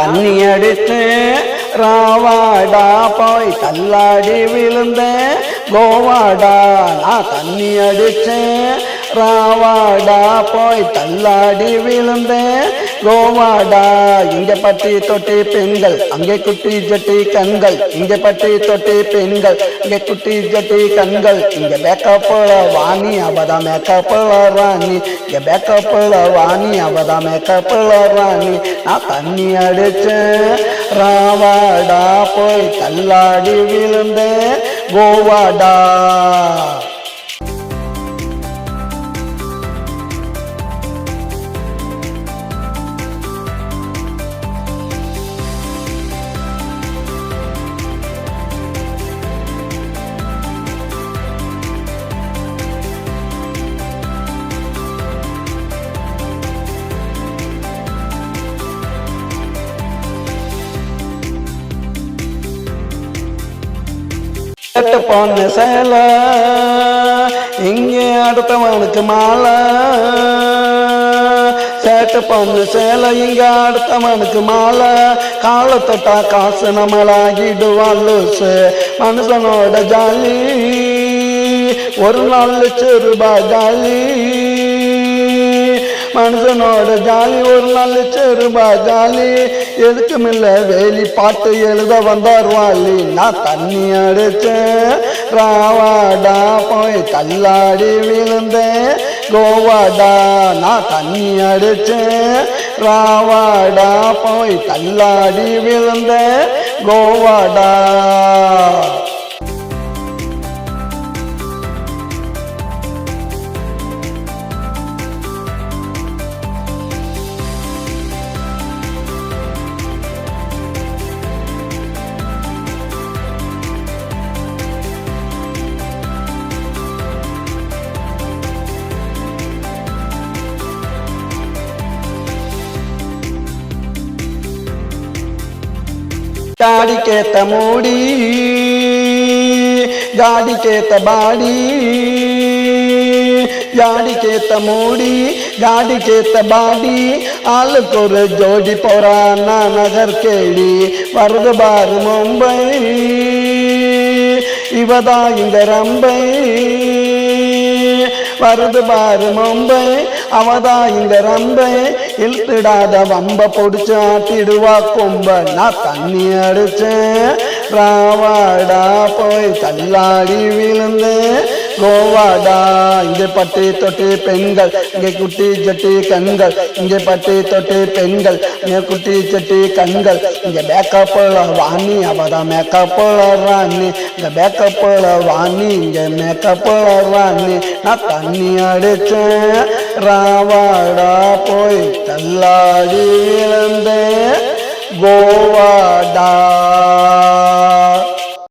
தண்ணி அடித்து ராவாடா போய் தள்ளாடி விழுந்தேன் கோவாடா. நான் தண்ணி அடிச்சேன் ராவாடா போய் தள்ளாடி விழுந்தேன் கோவாடா. இங்க பட்டி தொட்டி பெண்கள் அங்கே குட்டி ஜட்டி கண்கள், இங்க பட்டி தொட்டி பெண்கள் இங்கே குட்டி ஜட்டி கண்கள். இங்க பேக்கப்புல வாணி அவதா மேக்கப்புல ராணி, இங்க பேக்கப்புல வாணி அவதா மேக்கப்புல ராணி. நான் தண்ணி அடிச்சேன் ராவாடா போய் தள்ளாடி விழுந்தேன் கோவாடா. கெட்டு போன சேலை இங்கே அடுத்தவனுக்கு மாலை, சேட்டு பொண்ணு சேலை இங்க அடுத்தவனுக்கு மாலை. காலை தொட்டா காசு நம்மளாகிடுவான் லூசு. மனுஷனோட ஜாலி ஒரு நாள் ரூபாய் ஜாலி, மனுஷனோட ஜாலி ஒரு நாள் ரூபாய் ஜாலி. எதுக்குமில்ல வேலி பாட்டு எழுத வந்தார் வாலி. நான் தண்ணி அடிச்சேன் ராவாடா போய் தள்ளாடி விழுந்தேன் கோவாடா. நான் தண்ணி அடிச்சேன் ராவாடா போய் தள்ளாடி விழுந்தேன் கோவாடா. गाड़ी मूड़ी गाड़ी के बाड़ी, गाड़ी के मूड़ी गाड़ी के बाड़ी. आलुकोर जोड़ी पुराना नगर केड़ी वरद बार मुंबई इवदा इंग रंबई वरद बार मुंबई அவதா இந்த ரம்பை இழுத்துடாத வம்ப பொடிச்சு ஆட்டிடுவா கொம்ப. நான் தண்ணி அடிச்சேன் ராவாடா போய் தள்ளாடி விழுந்தேன் கோவாடா. இங்கே பட்டி தொட்டி பெண்கள் இங்கே குட்டி ஜட்டி கண்கள், இங்கே பட்டி தொட்டி பெண்கள் இங்கே குட்டி ஜட்டி கண்கள். இங்கே பேக்கப்புல வாணி அவதா மேக்கப்புல ராணி, இங்கே பேக்கப்புல வாணி இங்கே மேக்கப்புல ராணி. நான் தண்ணி அடிச்சேன் ராவாடா போய் தள்ளாடி விழுந்தேன் கோவாடா.